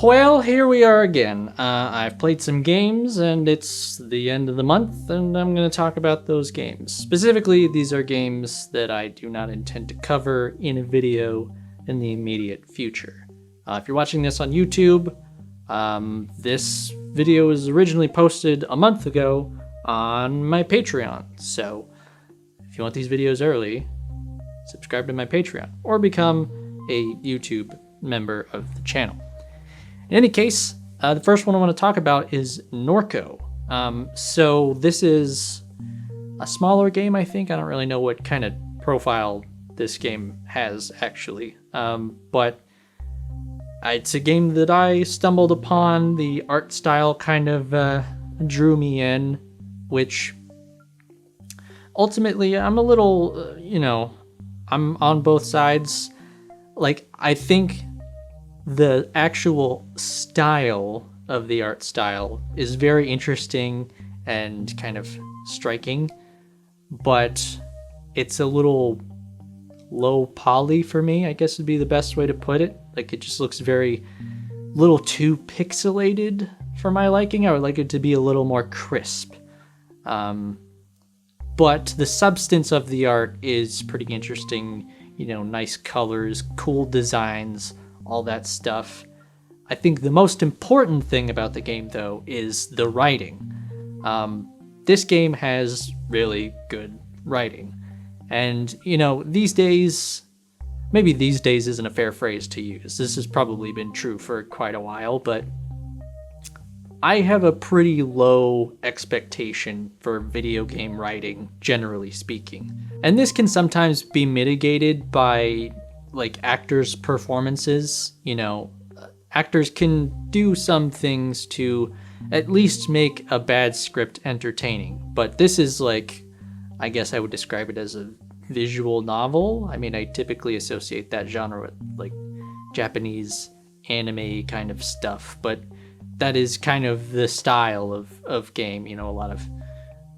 Well, here we are again. I've played some games, and it's the end of the month, and I'm going to talk about those games. Specifically, these are games that I do not intend to cover in a video in the immediate future. If you're watching this on YouTube, this video was originally posted a month ago on my Patreon. So if you want these videos early, subscribe to my Patreon or become a YouTube member of the channel. In any case, the first one I want to talk about is Norco. So this is a smaller game, I think. I don't really know what kind of profile this game has, actually. But it's a game that I stumbled upon. The art style kind of drew me in, which ultimately I'm a little, I'm on both sides. Like, I think the actual style of the art style is very interesting and kind of striking, but it's a little low poly for me, I guess would be the best way to put it. Like, it just looks very little too pixelated for my liking. I would like it to be a little more crisp. But the substance of the art is pretty interesting. Nice colors, cool designs, all that stuff. I think the most important thing about the game, though, is the writing. This game has really good writing. And, these days, maybe these days isn't a fair phrase to use. This has probably been true for quite a while, but I have a pretty low expectation for video game writing, generally speaking. And this can sometimes be mitigated by, like, actors' performances. Actors can do some things to at least make a bad script entertaining. But this is like, I guess I would describe it as a visual novel. I mean, I typically associate that genre with, like, Japanese anime kind of stuff, but that is kind of the style of game, a lot of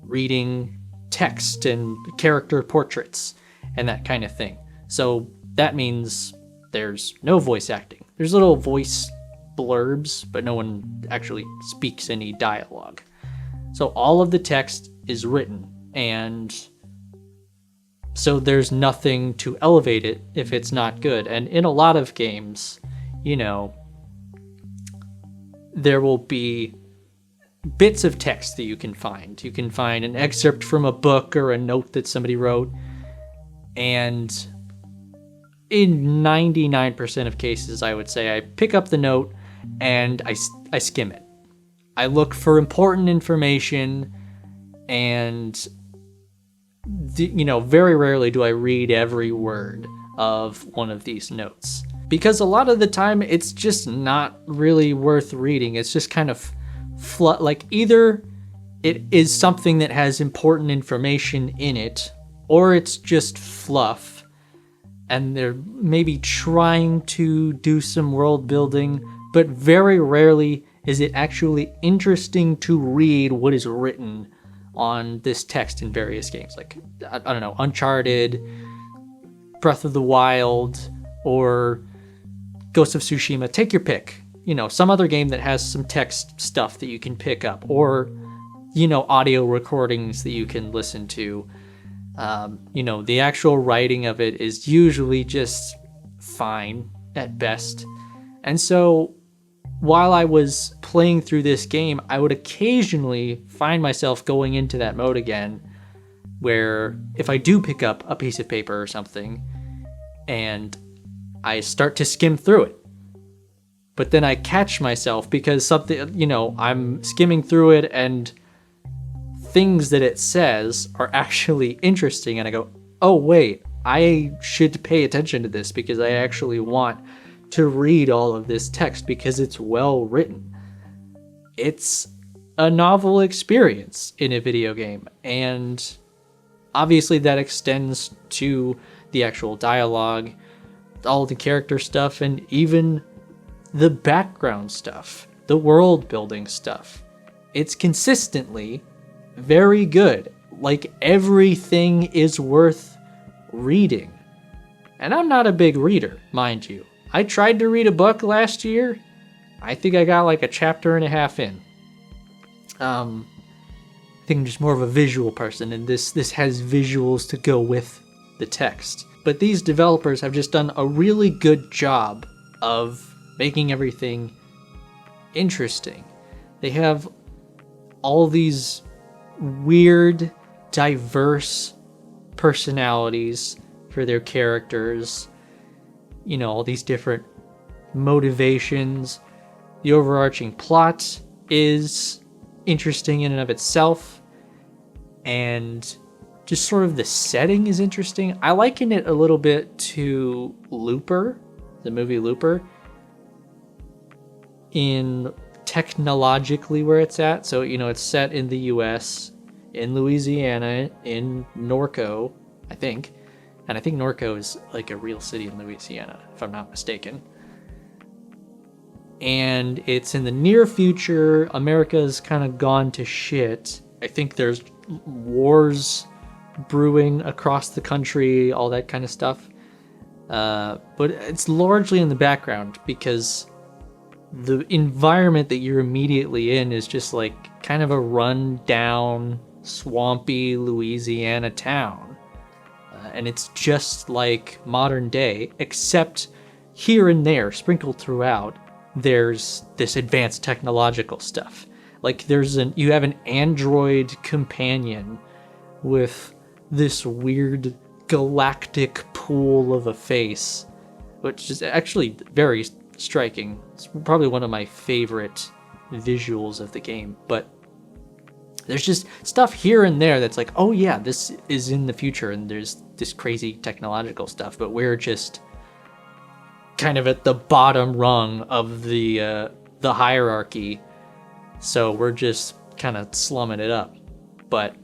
reading text and character portraits and that kind of thing. So that means there's no voice acting. There's little voice blurbs, but no one actually speaks any dialogue. So all of the text is written, and so there's nothing to elevate it if it's not good. And in a lot of games, there will be bits of text that you can find. You can find an excerpt from a book or a note that somebody wrote, and in 99% of cases, I would say I pick up the note and I skim it. I look for important information, and very rarely do I read every word of one of these notes, because a lot of the time it's just not really worth reading. It's just kind of like, either it is something that has important information in it, or it's just fluff, and they're maybe trying to do some world building, but very rarely is it actually interesting to read what is written on this text in various games. Like, I don't know, Uncharted, Breath of the Wild, or Ghost of Tsushima. Take your pick. Some other game that has some text stuff that you can pick up, or, audio recordings that you can listen to. The actual writing of it is usually just fine at best. And so while I was playing through this game, I would occasionally find myself going into that mode again, where if I do pick up a piece of paper or something and I start to skim through it, but then I catch myself because something, I'm skimming through it and things that it says are actually interesting, and I go, oh wait, I should pay attention to this because I actually want to read all of this text because it's well written. It's a novel experience in a video game, and obviously that extends to the actual dialogue, all the character stuff, and even the background stuff, the world building stuff. It's consistently very good. Like, everything is worth reading. And I'm not a big reader, mind you. I tried to read a book last year. I think I got like a chapter and a half in. I think I'm just more of a visual person, and this has visuals to go with the text. But these developers have just done a really good job of making everything interesting. They have all these weird, diverse personalities for their characters, you know, all these different motivations. The overarching plot is interesting in and of itself, and just sort of the setting is interesting. I liken it a little bit to Looper, the movie Looper, in technologically where it's at. So, you know, it's set in the US, in Louisiana, in Norco, I think. And I think Norco is like a real city in Louisiana, if I'm not mistaken. And it's in the near future. America's kind of gone to shit. I think there's wars brewing across the country, all that kind of stuff. But it's largely in the background because the environment that you're immediately in is just like kind of a run-down, swampy Louisiana town. And it's just like modern day, except here and there, sprinkled throughout, there's this advanced technological stuff. Like you have an android companion with this weird galactic pool of a face, which is actually very striking. It's probably one of my favorite visuals of the game, but there's just stuff here and there that's like, oh yeah, this is in the future and there's this crazy technological stuff, but we're just kind of at the bottom rung of the hierarchy, so we're just kind of slumming it up. But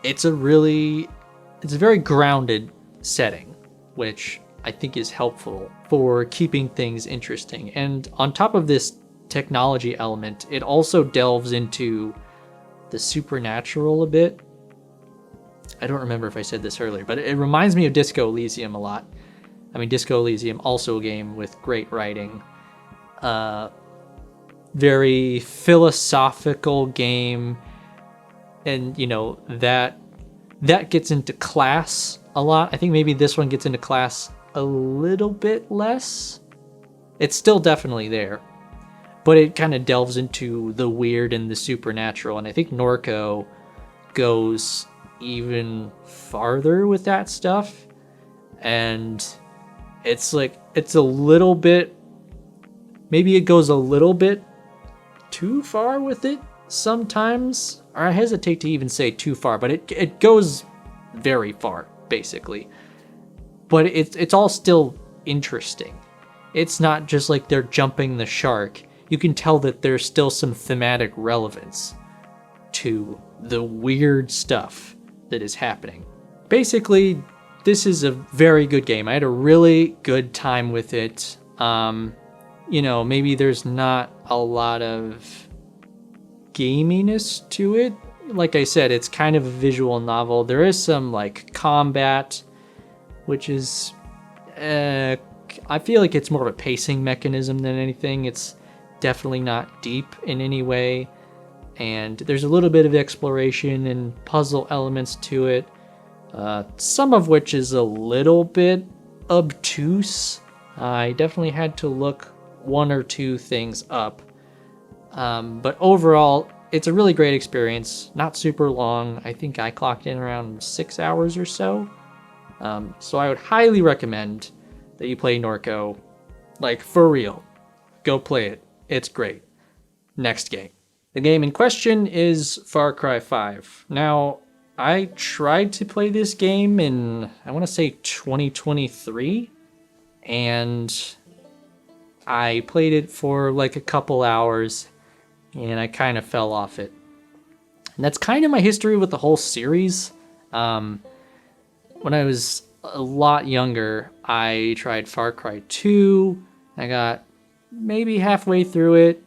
it's a very grounded setting, which I think is helpful for keeping things interesting. And on top of this technology element, it also delves into the supernatural a bit. I don't remember if I said this earlier, but it reminds me of Disco Elysium a lot. I mean, Disco Elysium, also a game with great writing. Very philosophical game. And, you know, that gets into class a lot. I think maybe this one gets into class a little bit less. It's still definitely there, but it kind of delves into the weird and the supernatural. And I think Norco goes even farther with that stuff. And it's like, it's a little bit, maybe it goes a little bit too far with it sometimes. Or I hesitate to even say too far, but it goes very far, basically. But it's all still interesting. It's not just like they're jumping the shark. You can tell that there's still some thematic relevance to the weird stuff that is happening. Basically, this is a very good game. I had a really good time with it. You know, maybe there's not a lot of gaminess to it. Like I said, it's kind of a visual novel. There is some like combat, which is I feel like it's more of a pacing mechanism than anything. It's definitely not deep in any way, and there's a little bit of exploration and puzzle elements to it, some of which is a little bit obtuse. I definitely had to look one or two things up. But overall, it's a really great experience. Not super long. I think I clocked in around 6 hours or so. So I would highly recommend that you play Norco. Like, for real. Go play it. It's great. Next game. The game in question is Far Cry 5. Now, I tried to play this game in, I want to say 2023. And I played it for like a couple hours, and I kind of fell off it. And that's kind of my history with the whole series. When I was a lot younger, I tried Far Cry 2. I got maybe halfway through it.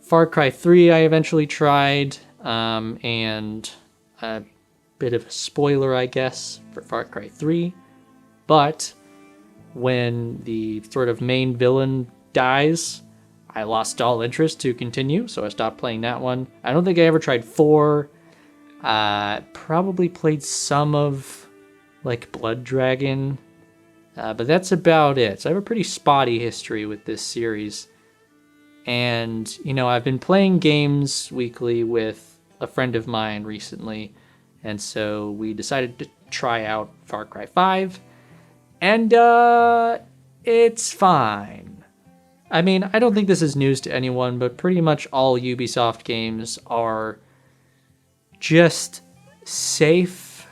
Far Cry 3 I eventually tried, and a bit of a spoiler, I guess, for Far Cry 3. But when the sort of main villain dies, I lost all interest to continue, so I stopped playing that one. I don't think I ever tried 4. Probably played some of like Blood Dragon, but that's about it. So I have a pretty spotty history with this series. And, I've been playing games weekly with a friend of mine recently, and so we decided to try out Far Cry 5, and it's fine. I mean, I don't think this is news to anyone, but pretty much all Ubisoft games are just safe,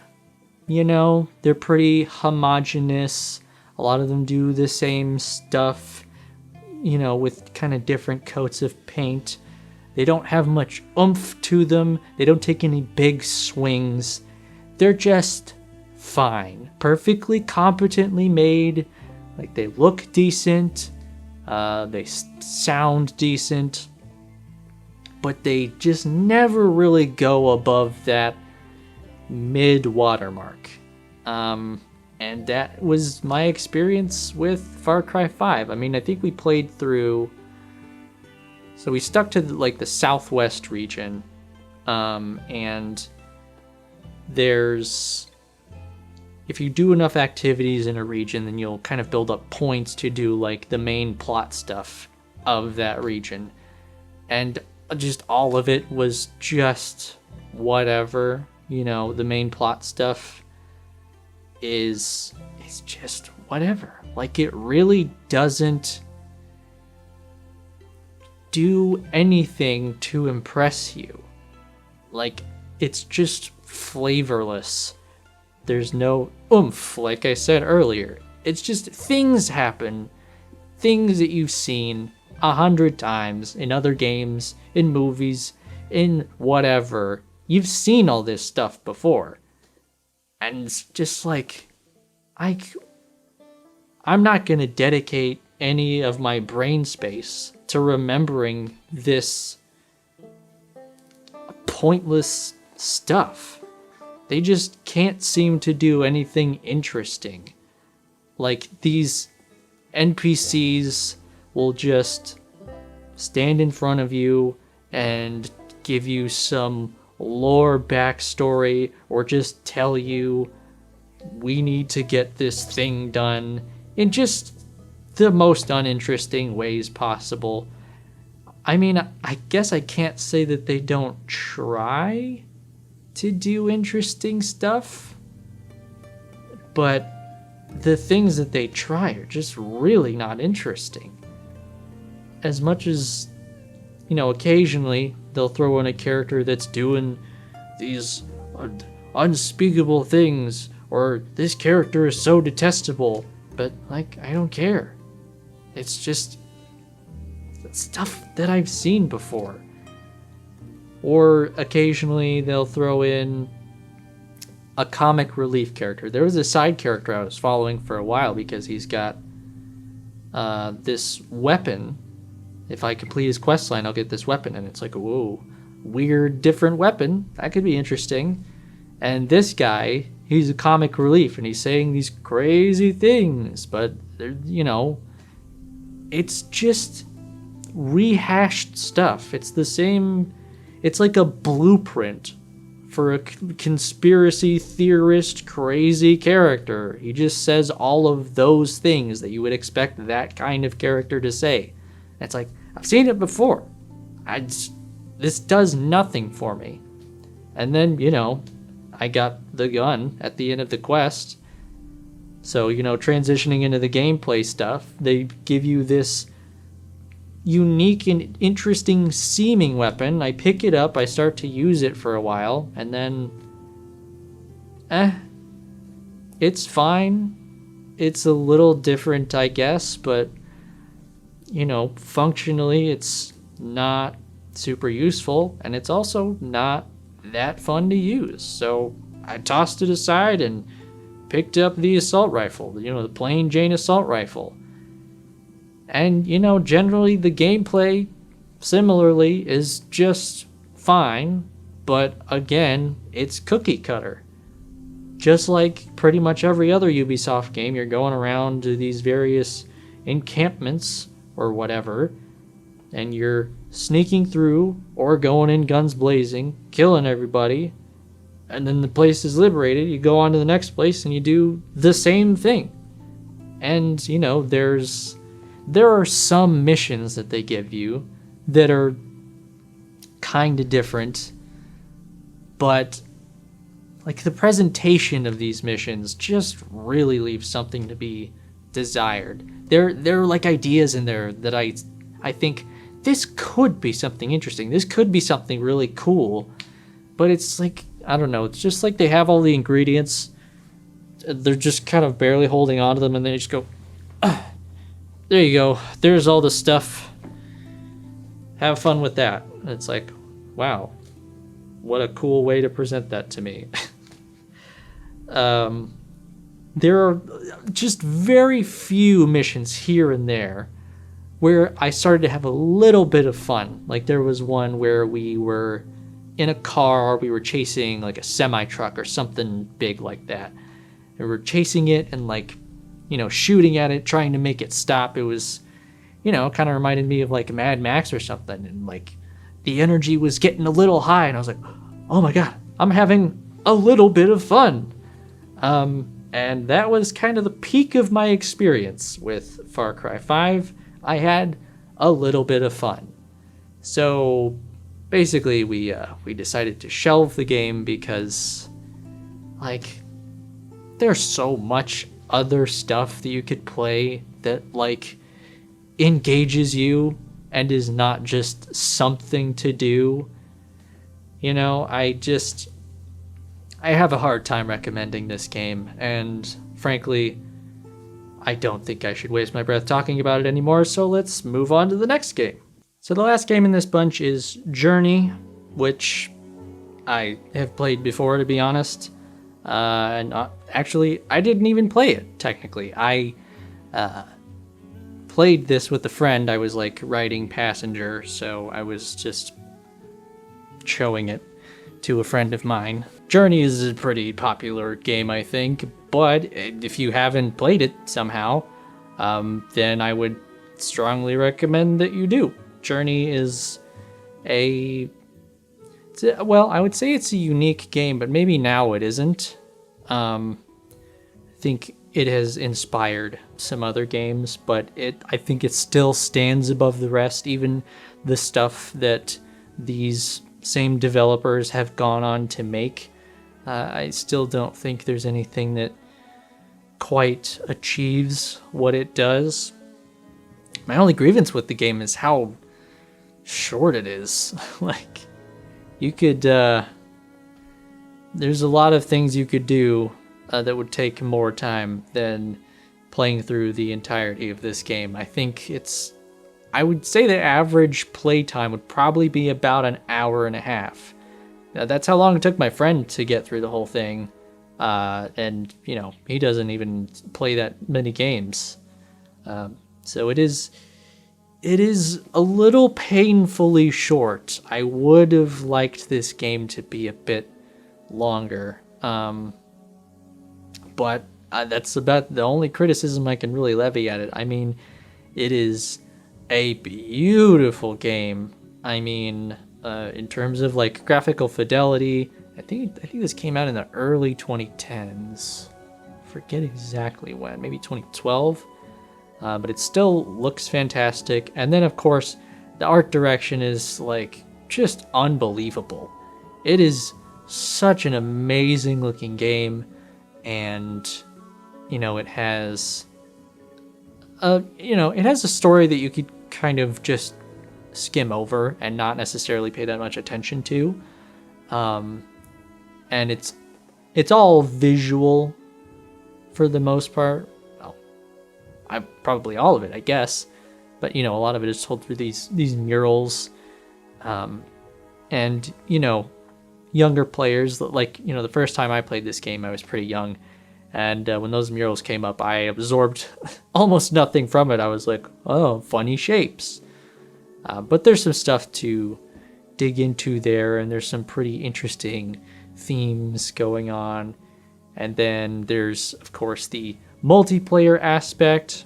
They're pretty homogenous. A lot of them do the same stuff, with kind of different coats of paint. They don't have much oomph to them. They don't take any big swings. They're just fine. Perfectly competently made. Like, they look decent. They sound decent, but they just never really go above that mid watermark. And that was my experience with Far Cry 5. I mean, I think we played through, so we stuck to the southwest region, and there's, if you do enough activities in a region, then you'll kind of build up points to do the main plot stuff of that region. And just all of it was just whatever, the main plot stuff is just whatever. It really doesn't do anything to impress you. It's just flavorless. There's no oomph, like I said earlier. It's just things happen. Things that you've seen 100 times in other games, in movies, in whatever. You've seen all this stuff before. And it's just I'm not going to dedicate any of my brain space to remembering this pointless stuff. They just can't seem to do anything interesting. These NPCs will just stand in front of you and give you some lore backstory, or just tell you, we need to get this thing done, in just the most uninteresting ways possible. I mean, I guess I can't say that they don't try to do interesting stuff, but the things that they try are just really not interesting. As much as, occasionally they'll throw in a character that's doing these unspeakable things, or this character is so detestable, but I don't care. It's just stuff that I've seen before. Or occasionally they'll throw in a comic relief character. There was a side character I was following for a while because he's got this weapon. If I complete his quest line, I'll get this weapon. And it's whoa, weird, different weapon. That could be interesting. And this guy, he's a comic relief, and he's saying these crazy things. But, it's just rehashed stuff. It's the same. It's like a blueprint for a conspiracy theorist crazy character. He just says all of those things that you would expect that kind of character to say. It's I've seen it before. This does nothing for me. And then, I got the gun at the end of the quest. So, transitioning into the gameplay stuff, they give you this unique and interesting seeming weapon. I pick it up, I start to use it for a while, and then it's fine. It's a little different, I guess, but functionally it's not super useful, and it's also not that fun to use. So I tossed it aside and picked up the assault rifle, the plain Jane assault rifle. And, generally the gameplay, similarly, is just fine, but again, it's cookie cutter. Just like pretty much every other Ubisoft game, you're going around to these various encampments or whatever, and you're sneaking through or going in guns blazing, killing everybody, and then the place is liberated. You go on to the next place and you do the same thing. And, you know, there are some missions that they give you that are kind of different, but like the presentation of these missions just really leaves something to be desired. There are like ideas in there that I think this could be something interesting. This could be something really cool, but it's like, I don't know, it's just like they have all the ingredients. They're just kind of barely holding on to them, and then they just go, ah, there you go. There's all the stuff. Have fun with that. And it's like, wow, what a cool way to present that to me. There are just very few missions here and there where I started to have a little bit of fun. Like there was one where we were in a car, we were chasing like a semi-truck or something big like that. And we were chasing it and like, you know, shooting at it, trying to make it stop. It was, you know, kind of reminded me of like Mad Max or something. And like the energy was getting a little high and I was like, oh my God, I'm having a little bit of fun. And that was kind of the peak of my experience with Far Cry 5. I had a little bit of fun. So basically we decided to shelve the game because like there's so much other stuff that you could play that like engages you and is not just something to do. You know, I have a hard time recommending this game, and frankly, I don't think I should waste my breath talking about it anymore, so let's move on to the next game. So the last game in this bunch is Journey, which I have played before, to be honest. Actually, I didn't even play it, technically. I played this with a friend. I was like riding passenger, so I was just showing it to a friend of mine. Journey is a pretty popular game, I think, but if you haven't played it somehow, then I would strongly recommend that you do. Journey is I would say it's a unique game, but maybe now it isn't. I think it has inspired some other games, but I think it still stands above the rest, even the stuff that these same developers have gone on to make. I still don't think there's anything that quite achieves what it does. My only grievance with the game is how short it is. Like, you could, there's a lot of things you could do that would take more time than playing through the entirety of this game. I would say the average playtime would probably be about an hour and a half. Now, that's how long it took my friend to get through the whole thing. And, you know, he doesn't even play that many games. So it is a little painfully short. I would have liked this game to be a bit longer. But that's about the only criticism I can really levy at it. I mean, it is a beautiful game. I mean, in terms of like graphical fidelity, I think this came out in the early 2010s. Forget exactly when, maybe 2012. But it still looks fantastic. And then of course, the art direction is like just unbelievable. It is such an amazing looking game, and you know, it has a story that you could kind of just skim over and not necessarily pay that much attention to. And it's all visual for the most part. Well, probably all of it, I guess. But, you know, a lot of it is told through these murals. And, you know, younger players, like, you know, the first time I played this game, I was pretty young. And when those murals came up, I absorbed almost nothing from it. I was like, oh, funny shapes. But there's some stuff to dig into there, and there's some pretty interesting themes going on. And then there's, of course, the multiplayer aspect.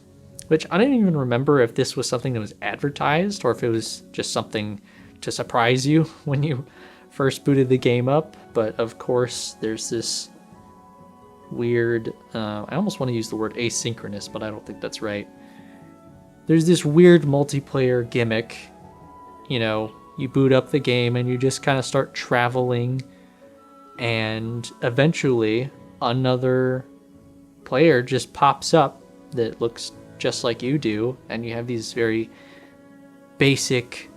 which I don't even remember if this was something that was advertised or if it was just something to surprise you when you first booted the game up. But of course, there's this weird, I almost want to use the word asynchronous, but I don't think that's right. There's this weird multiplayer gimmick. You know, you boot up the game and you just kind of start traveling, and eventually another player just pops up that looks just like you do, and you have these very basic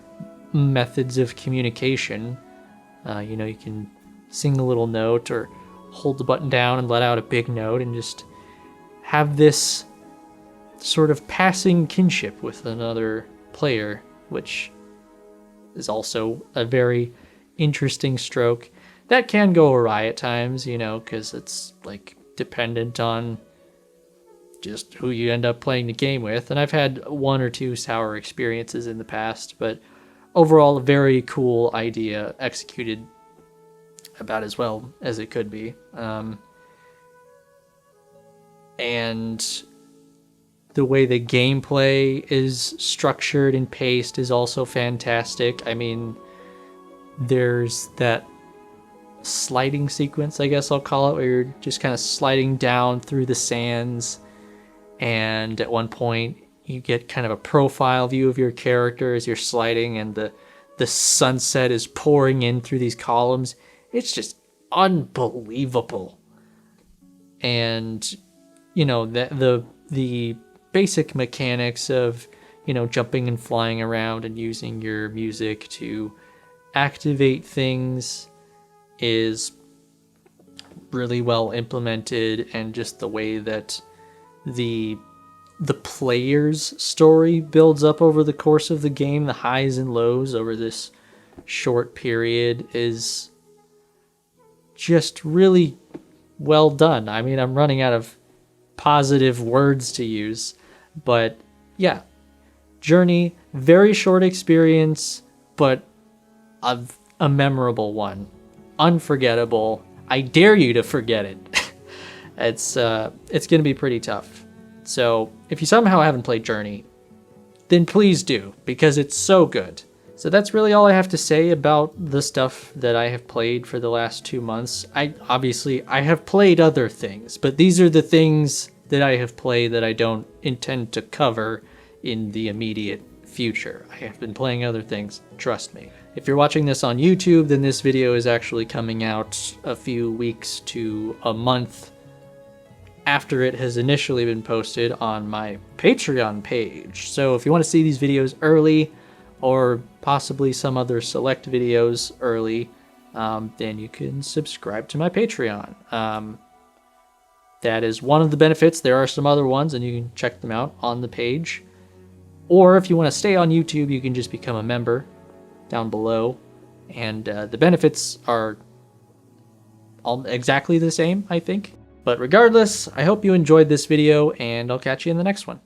methods of communication. You know, you can sing a little note or hold the button down and let out a big note and just have this sort of passing kinship with another player, which is also a very interesting stroke. That can go awry at times, you know, because it's like dependent on just who you end up playing the game with. And I've had one or two sour experiences in the past, but overall a very cool idea, executed about as well as it could be. And the way the gameplay is structured and paced is also fantastic. I mean, there's that sliding sequence, I guess I'll call it, where you're just kind of sliding down through the sands, and at one point you get kind of a profile view of your character as you're sliding, and the sunset is pouring in through these columns. It's just unbelievable. And you know, the basic mechanics of, you know, jumping and flying around and using your music to activate things is really well implemented, and just the way that the player's story builds up over the course of the game, the highs and lows over this short period, is just really well done. I mean, I'm running out of positive words to use, but yeah, Journey, very short experience, but a memorable one. Unforgettable. I dare you to forget it. It's gonna be pretty tough. So if you somehow haven't played Journey, then please do, because it's so good. So that's really all I have to say about the stuff that I have played for the last 2 months. I have played other things, but these are the things that I have played that I don't intend to cover in the immediate future. I have been playing other things, trust me. If you're watching this on YouTube, then this video is actually coming out a few weeks to a month after it has initially been posted on my Patreon page. So if you want to see these videos early, or possibly some other select videos early, then you can subscribe to my Patreon. That is one of the benefits. There are some other ones, and you can check them out on the page. Or if you want to stay on YouTube, you can just become a member down below. And the benefits are all exactly the same, I think. But regardless, I hope you enjoyed this video, and I'll catch you in the next one.